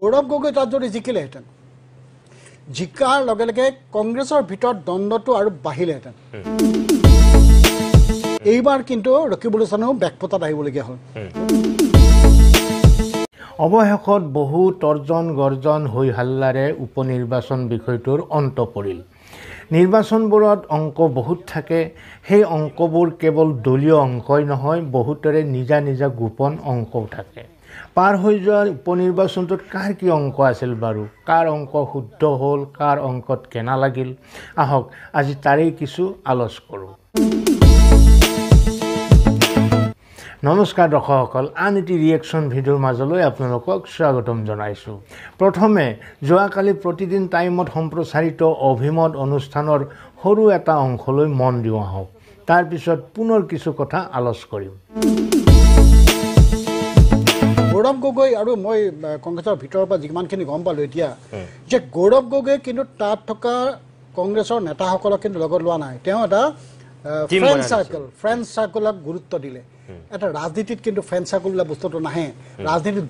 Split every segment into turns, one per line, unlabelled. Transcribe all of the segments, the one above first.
গৌৰৱ গগৈ তাত যদি জিকিলেহেঁতেন জিকাৰ লগে লগে কংগ্ৰেছৰ ভিতৰত দ্বন্দ্বটো আৰু বাঢ়িলেহেঁতেন এইবাৰ কিন্তু ৰকিবুল হাছানেও বেকপটত আহিবলগীয়া হ'ল
অৱশেষত বহু তৰ্জন গৰ্জন হৈ হাল্লাৰে উপনিৰ্বাচন বিষয়টোৰ অন্ত পৰিল নিৰ্বাচনবোৰত অংক বহুত থাকে সেই অংকবোৰ কেৱল দলীয় অংকই নহয় বহুতৰে নিজা নিজা গোপন অংকও থাকে পাৰ হৈ যোৱা উপনিৰ্বাচনটোত কাৰ কি অংক আছিল বাৰু কাৰ অংক শুদ্ধ হ'ল কাৰ অংকত কেনা লাগিল আহক আজি তাৰেই কিছু আলোচ কৰোঁ নমস্কাৰ দৰ্শকসকল আন এটি ৰিয়েকশ্যন ভিডিঅ'ৰ মাজলৈ আপোনালোকক স্বাগতম জনাইছোঁ প্ৰথমে যোৱাকালি প্ৰতিদিন টাইমত সম্প্ৰচাৰিত অভিমত অনুষ্ঠানৰ সৰু এটা অংশলৈ মন দিওঁ আহক তাৰপিছত পুনৰ কিছু কথা আলোচ কৰিম
গৌৰৱ গগৈ আৰু মই কংগ্ৰেছৰ ভিতৰৰ পৰা যিমানখিনি গম পালোঁ এতিয়া যে গৌৰৱ গগৈ কিন্তু তাত থকা কংগ্ৰেছৰ নেতাসকলক কিন্তু লগত লোৱা নাই তেওঁ এটা ফ্ৰেণ্ড চাৰ্কলক গুৰুত্ব দিলে এটা ৰাজনীতিত কিন্তু ফ্ৰেণ্ড চাৰ্কল বোলা বস্তুটো নাহে ৰাজনীতিৰ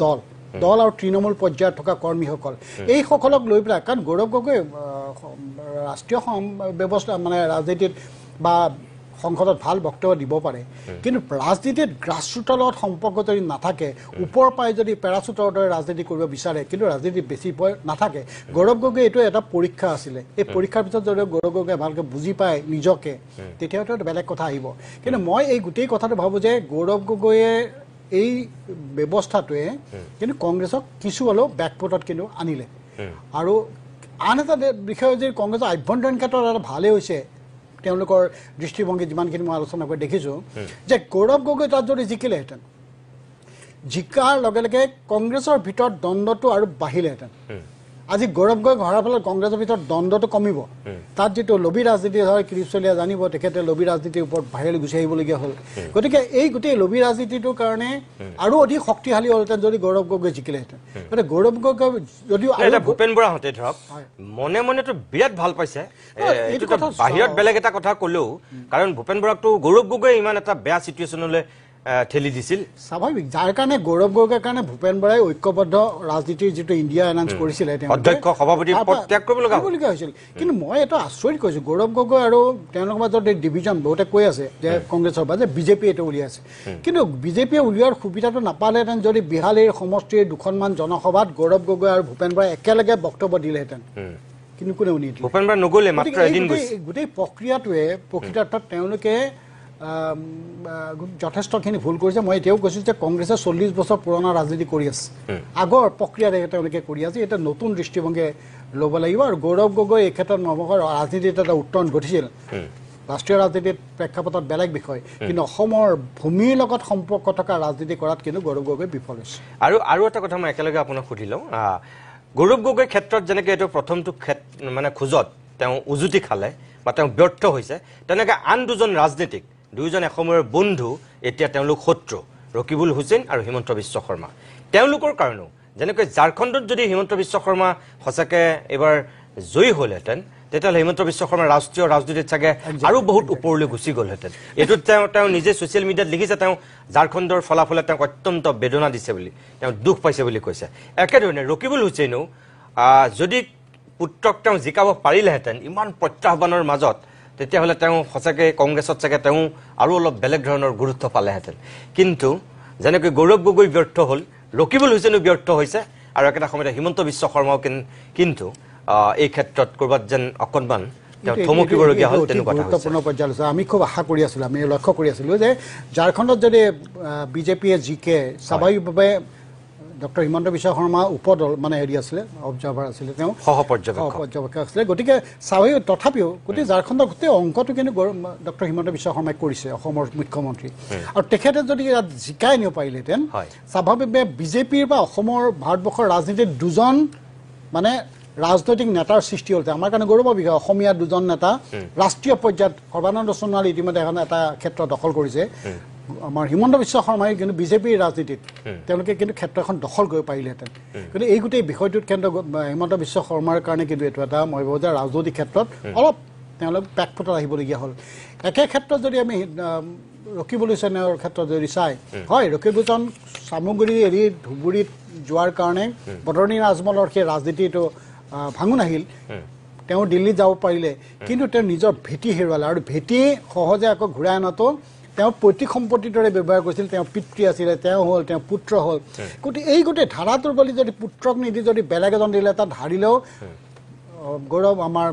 দল আৰু তৃণমূল পৰ্যায়ত থকা কৰ্মীসকল এইসকলক লৈ পেলাই কাৰণ গৌৰৱ গগৈ ৰাষ্ট্ৰীয় ব্যৱস্থা মানে ৰাজনীতিত বা সংসদত ভাল বক্তব্য দিব পাৰে কিন্তু ৰাজনীতিত গ্ৰাছৰুটৰ লগত সম্পৰ্ক যদি নাথাকে ওপৰ পাই যদি পেৰাচুটৰ দৰে ৰাজনীতি কৰিব বিচাৰে কিন্তু ৰাজনীতি বেছি নাথাকে গৌৰৱ গগৈ এইটো এটা পৰীক্ষা আছিলে এই পৰীক্ষাৰ পিছত যদি গৌৰৱ গগৈ ভালকৈ বুজি পায় নিজকে তেতিয়াতো বেলেগ কথা আহিব কিন্তু মই এই গোটেই কথাটো ভাবোঁ যে গৌৰৱ গগৈয়ে এই ব্যৱস্থাটোৱে কিন্তু কংগ্ৰেছক কিছু হ'লেও বেকফুটত কিন্তু আনিলে আৰু আন এটা বিষয় যে কংগ্ৰেছৰ আভ্যন্তৰীণ ক্ষেত্ৰত এটা ভালেই হৈছে তেওঁলোকৰ দৃষ্টিভংগী যিমানখিনি মই আলোচনা কৰি দেখিছোঁ যে গৌৰৱ গগৈ তাত যদি জিকিলেহেঁতেন জিকাৰ লগে লগে কংগ্ৰেছৰ ভিতৰত দ্বন্দ্বটো আৰু বাঢ়িলেহেঁতেন আজি গৌৰৱ গগৈ হৰাৰ ফলত কংগ্ৰেছৰ ভিতৰত দ্বন্দ্বটো কমিব তাত যিটো লবি ৰাজনীতি হয় কিৰিট চলিয়া জানিব তেখেতে লবি ৰাজনীতিৰ ওপৰত বাহিৰলৈ গুচি আহিবলগীয়া হ'ল গতিকে এই গোটেই লবি ৰাজনীতিটোৰ কাৰণে আৰু অধিক শক্তিশালী হ'লহেঁতেন যদি গৌৰৱ গগৈ জিকিলেহেঁতেন গতিকে গৌৰৱ গগৈ যদিও
ভূপেন বৰাহঁতে ধৰক মনে মনেতো বিৰাট ভাল পাইছে বাহিৰত বেলেগ এটা কথা ক'লেও কাৰণ ভূপেন বৰাকতো গৌৰৱ গগৈ ইমান এটা বেয়া চিটুৱেশ্যনলৈ ঠেলি দিছিল
স্বাভাৱিক যাৰ কাৰণে গৌৰৱ গগৈৰ কাৰণে ভূপেন বৰাই ঐক্যবদ্ধ ৰাজনীতিৰ যিটো ইণ্ডিয়া এনাউন্স কৰিছিলে
অধ্যক্ষ সভাপতি ত্যাগ কৰিবলগীয়া হৈছিল
কিন্তু মই এটা আচৰিত কৈছোঁ গৌৰৱ গগৈ আৰু তেওঁলোকৰ মাজত ডিভিজন বহুতে কৈ আছে যে কংগ্ৰেছৰ পৰা যে বিজেপি এইটো উলিয়াইছে কিন্তু বিজেপিয়ে উলিওৱাৰ সুবিধাটো নাপালেহেঁতেন যদি বিহালীৰ সমষ্টিৰ দুখনমান জনসভাত গৌৰৱ গগৈ আৰু ভূপেন বৰাই একেলগে বক্তব্য দিলেহেঁতেন কিন্তু কোনেও নিদিলে
ভূপেন বৰা নগ'লে মাত্ৰ এদিন গৈছে
গোটেই প্ৰক্ৰিয়াটোৱে প্ৰকৃতাৰ্থত তেওঁলোকে যথেষ্টখিনি ভুল কৰিছে মই এতিয়াও কৈছোঁ যে কংগ্ৰেছে 40 বছৰ পুৰণা ৰাজনীতি কৰি আছে আগৰ প্ৰক্ৰিয়াৰে তেওঁলোকে কৰি আছে এটা নতুন দৃষ্টিভংগী ল'ব লাগিব আৰু গৌৰৱ গগৈ এই ক্ষেত্ৰত নৱকৰ ৰাজনীতিত এটা উত্তৰণ ঘটিছিল ৰাষ্ট্ৰীয় ৰাজনীতিত প্ৰেক্ষাপটত বেলেগ বিষয় কিন্তু অসমৰ ভূমিৰ লগত সম্পৰ্ক থকা ৰাজনীতি কৰাত কিন্তু গৌৰৱ গগৈ বিফল হৈছে
আৰু এটা কথা মই একেলগে আপোনাক সুধি লওঁ গৌৰৱ গগৈৰ ক্ষেত্ৰত যেনেকৈ এইটো প্ৰথমটো মানে খোজত তেওঁ উজুতি খালে বা তেওঁ ব্যৰ্থ হৈছে তেনেকৈ আন দুজন ৰাজনীতিক দুইজন এসময়ৰ বন্ধু এতিয়া তেওঁলোক শত্ৰু ৰকিবুল হুছেইন আৰু হিমন্ত বিশ্ব শৰ্মা তেওঁলোকৰ কাৰণেও যেনেকৈ ঝাৰখণ্ডত যদি হিমন্ত বিশ্ব শৰ্মা সঁচাকৈ এইবাৰ জয়ী হ'লহেঁতেন তেতিয়াহ'লে হিমন্ত বিশ্ব শৰ্মা ৰাষ্ট্ৰীয় ৰাজনীতিত চাগে আৰু বহুত ওপৰলৈ গুচি গ'লহেঁতেন এইটোত তেওঁ নিজে ছ'চিয়েল মিডিয়াত লিখিছে তেওঁ ঝাৰখণ্ডৰ ফলাফলে তেওঁক অত্যন্ত বেদনা দিছে বুলি তেওঁ দুখ পাইছে বুলি কৈছে একেধৰণে ৰকিবুল হুছেইনেও যদি পুত্ৰক তেওঁ জিকাব পাৰিলেহেঁতেন ইমান প্ৰত্যাহ্বানৰ মাজত তেতিয়াহ'লে তেওঁ সঁচাকৈ কংগ্ৰেছত চাগে তেওঁ আৰু অলপ বেলেগ ধৰণৰ গুৰুত্ব পালেহেঁতেন কিন্তু যেনেকৈ গৌৰৱ গগৈ ব্যৰ্থ হ'ল ৰকিবুল হুছেইনো ব্যৰ্থ হৈছে আৰু একেটা সময়তে হিমন্ত বিশ্ব শৰ্মাও কিন্তু এই ক্ষেত্ৰত ক'ৰবাত যেন অকণমান তেওঁ থমকিবলগীয়া হ'ল তেনেকুৱা
গুৰুত্বপূৰ্ণ পৰ্যালোচনা আমি খুব আশা কৰি আছিলোঁ আমি লক্ষ্য কৰি আছিলোঁ যে ঝাৰখণ্ডত যদি বিজেপিয়ে জিকে স্বাভাৱিকভাৱে ডক্টৰ হিমন্ত বিশ্ব শৰ্মা উপদল মানে হেৰি আছিলে অবজাৰ্ভাৰ আছিলে তেওঁ সহপৰ্যবেক্ষক আছিলে গতিকে স্বাভাৱিক তথাপিও গোটেই ঝাৰখণ্ডৰ গোটেই অংকটো কিন্তু ডক্টৰ হিমন্ত বিশ্ব শৰ্মাই কৰিছে অসমৰ মুখ্যমন্ত্ৰী আৰু তেখেতে যদি ইয়াত জিকাই নিব পাৰিলেহেঁতেন স্বাভাৱিকভাৱে বিজেপিৰ বা অসমৰ ভাৰতবৰ্ষৰ ৰাজনীতিত দুজন মানে ৰাজনৈতিক নেতাৰ সৃষ্টি হ'লতে আমাৰ কাৰণে গৌৰৱৰ বিষয় অসমীয়া দুজন নেতা ৰাষ্ট্ৰীয় পৰ্যায়ত সৰ্বানন্দ সোণোৱালে ইতিমধ্যে এখন এটা ক্ষেত্ৰ দখল কৰিছে আমাৰ হিমন্ত বিশ্ব শৰ্মাই কিন্তু বিজেপিৰ ৰাজনীতিত তেওঁলোকে কিন্তু ক্ষেত্ৰ এখন দখল কৰিব পাৰিলেহেঁতেন কিন্তু এই গোটেই বিষয়টোত কিন্তু হিমন্ত বিশ্ব শৰ্মাৰ কাৰণে কিন্তু এইটো এটা মই ভাবোঁ যে ৰাজনৈতিক ক্ষেত্ৰত অলপ তেওঁলোক বেকফুটত আহিবলগীয়া হ'ল একে ক্ষেত্ৰত যদি আমি ৰকিবুল হুছেইনৰ ক্ষেত্ৰত যদি চাই হয় ৰকিবুল হুছেইন চামগুৰি এৰি ধুবুৰীত যোৱাৰ কাৰণে বদৰুদ্দিন আজমলৰ সেই ৰাজনীতিটো ভাঙোন আহিল তেওঁ দিল্লীত যাব পাৰিলে কিন্তু তেওঁ নিজৰ ভেটি হেৰুৱালে আৰু ভেটি সহজে আকৌ ঘূৰাই অনাটো তেওঁ পৈতৃক সম্পত্তিৰ দৰে ব্যৱহাৰ কৰিছিল তেওঁ পিতৃ আছিলে তেওঁ হ'ল তেওঁ পুত্ৰ হ'ল গতিকে এই গোটেই ধাৰাটোৰ বলি যদি পুত্ৰক নিদি যদি বেলেগ এজন দিলে তাত হাৰিলেও গৌৰৱ আমাৰ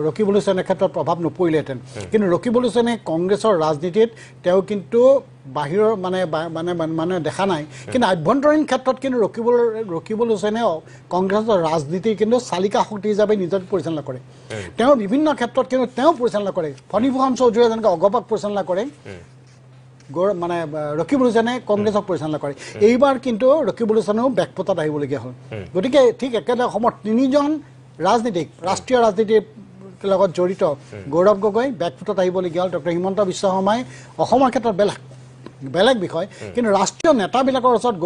ৰকিবুল হুছেইনৰ ক্ষেত্ৰত প্ৰভাৱ নপৰিলেহেঁতেন কিন্তু ৰকিবুল হুছেইনে কংগ্ৰেছৰ ৰাজনীতিত তেওঁ কিন্তু বাহিৰৰ মানে দেখা নাই কিন্তু আভ্যন্তৰীণ ক্ষেত্ৰত কিন্তু ৰকিবুল হুছেইনে কংগ্ৰেছৰ ৰাজনীতিৰ কিন্তু চালিকা শক্তি হিচাপে নিজক পৰিচালনা কৰে তেওঁ বিভিন্ন ক্ষেত্ৰত কিন্তু তেওঁ পৰিচালনা কৰে ফণীভূষণ চৌধুৰীয়ে যেনেকৈ অগপাক পৰিচালনা কৰে মানে ৰকিবুল হুছেইনে কংগ্ৰেছক পৰিচালনা কৰে এইবাৰ কিন্তু ৰকিবুল হুছেইনেও বেকফুটত আহিবলগীয়া হ'ল গতিকে ঠিক একেটা সময়ত তিনিজন ৰাজনীতিক ৰাষ্ট্ৰীয় ৰাজনীতিৰ লগত জড়িত গৌৰৱ গগৈ বেকফুটত আহিবলগীয়া হ'ল ডক্টৰ হিমন্ত বিশ্ব শৰ্মাই অসমৰ ক্ষেত্ৰত বেলেগ বিষয় কিন্তু ৰাষ্ট্ৰীয় নেতাবিলাকৰ ওচৰত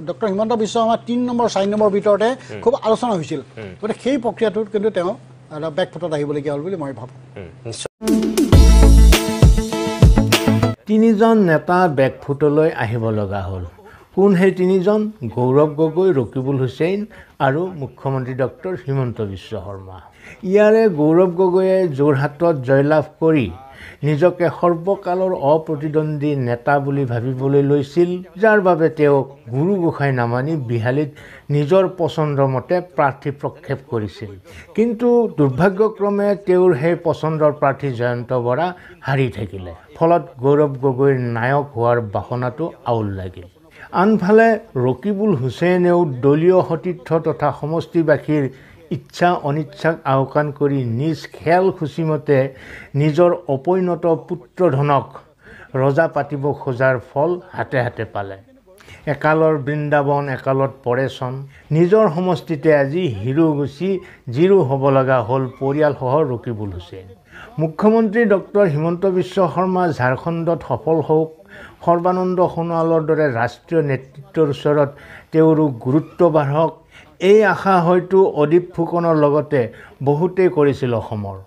doctor Himanta Biswa Sarma ৩ number ৪ number ভিতৰতে খুব আলোচনা হৈছিল গতিকে সেই প্ৰক্ৰিয়াটোত কিন্তু তেওঁ বেকফুটত আহিবলগীয়া হ'ল বুলি মই ভাবোঁ
তিনিজন নেতা বেকফুটলৈ আহিব লগা হ'ল কোন সেই তিনিজন গৌৰৱ গগৈ ৰকিবুল হুছেইন আৰু মুখ্যমন্ত্ৰী ডক্টৰ হিমন্ত বিশ্ব শৰ্মা ইয়াৰে গৌৰৱ গগৈয়ে যোৰহাটত জয়লাভ কৰি নিজকে সৰ্বকালৰ অপ্ৰতিদ্বন্দ্বী নেতা বুলি ভাবিবলৈ লৈছিল যাৰ বাবে তেওঁক গুৰু গোসাঁই নামানি বিহালীত নিজৰ পচন্দৰ মতে প্ৰাৰ্থী প্ৰক্ষেপ কৰিছিল কিন্তু দুৰ্ভাগ্যক্ৰমে তেওঁৰ সেই পচন্দৰ প্ৰাৰ্থী জয়ন্ত বৰা হাৰি থাকিলে ফলত গৌৰৱ গগৈৰ নায়ক হোৱাৰ বাসনাটো আউল লাগিল আনফালে ৰকিবুল হুছেইনেও দলীয় সতীৰ্থ তথা সমষ্টিবাসীৰ ইচ্ছা অনিচ্ছাক আওকাণ কৰি নিজ খেল খুচিমতে নিজৰ অপৰিণত পুত্ৰধনক ৰজা পাতিব খোজাৰ ফল হাতে হাতে পালে একালৰ বৃন্দাবন একালত পৰেচন নিজৰ সমষ্টিতে আজি হিৰো গুচি জিৰো হ'ব লগা হ'ল পৰিয়ালসহ ৰকিবুল হুছেইন মুখ্যমন্ত্ৰী ডক্টৰ হিমন্ত বিশ্ব শৰ্মা ঝাৰখণ্ডত সফল হওক সৰ্বানন্দ সোণোৱালৰ দৰে ৰাষ্ট্ৰীয় নেতৃত্বৰ ওচৰত তেওঁৰো গুৰুত্ব বাঢ়ক এই আশা হয়তো অদীপ ফুকনৰ লগতে বহুতেই কৰিছিল অসমৰ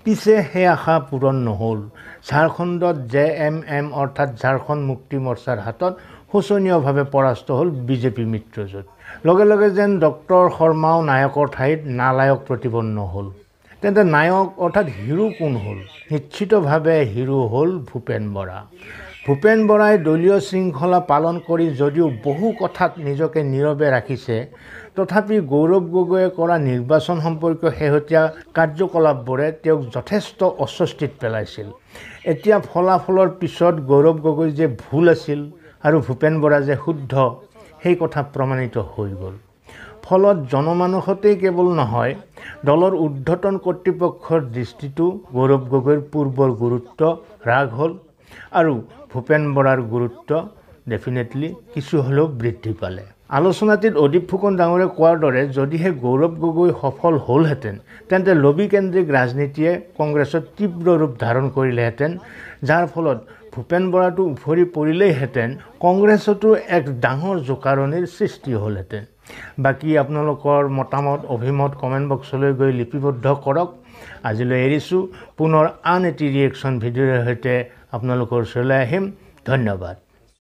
পিছে সেই আশা পূৰণ নহ'ল ঝাৰখণ্ডত JMM অৰ্থাৎ ঝাৰখণ্ড মুক্তি মৰ্চাৰ হাতত শোচনীয়ভাৱে পৰাস্ত হ'ল বিজেপি মিত্ৰজোঁট লগে লগে যেন ডক্টৰ শৰ্মাও নায়কৰ ঠাইত নালায়ক প্ৰতিপন্ন হ'ল তেন্তে নায়ক অৰ্থাৎ হিৰো কোন হ'ল নিশ্চিতভাৱে হিৰো হ'ল ভূপেন বৰাই দলীয় শৃংখলা পালন কৰি যদিও বহু কথাত নিজকে নীৰৱে ৰাখিছে তথাপি গৌৰৱ গগৈয়ে কৰা নিৰ্বাচন সম্পৰ্কীয় শেহতীয়া কাৰ্যকলাপবোৰে তেওঁক যথেষ্ট অস্বস্তিত পেলাইছিল এতিয়া ফলাফলৰ পিছত গৌৰৱ গগৈ যে ভুল আছিল আৰু ভূপেন বৰা যে শুদ্ধ সেই কথা প্ৰমাণিত হৈ গ'ল ফলত জনমানসতেই কেৱল নহয় দলৰ ঊৰ্ধ্বতন কৰ্তৃপক্ষৰ দৃষ্টিটো গৌৰৱ গগৈৰ পূৰ্বৰ গুৰুত্ব হ্ৰাস হ'ল আৰু ভূপেন বৰাৰ গুৰুত্ব ডেফিনেটলি কিছু হ'লেও বৃদ্ধি পালে আলোচনাটিত অদীপ ফুকন ডাঙৰে কোৱাৰ দৰে যদিহে গৌৰৱ গগৈ সফল হ'লহেঁতেন তেন্তে লবিকেন্দ্ৰিক ৰাজনীতিয়ে কংগ্ৰেছত তীব্ৰ ৰূপ ধাৰণ কৰিলেহেঁতেন যাৰ ফলত ভূপেন বৰাটো উফৰি পৰিলেইহেঁতেন কংগ্ৰেছতো এক ডাঙৰ জোকাৰণিৰ সৃষ্টি হ'লহেঁতেন বাকী আপোনালোকৰ মতামত অভিমত কমেণ্ট বক্সলৈ গৈ লিপিবদ্ধ কৰক আজিলৈ এৰিছোঁ পুনৰ আন এটি ৰিয়েকশ্যন ভিডিঅ'ৰ সৈতে আপোনালোকৰ ওচৰলৈ আহিম ধন্যবাদ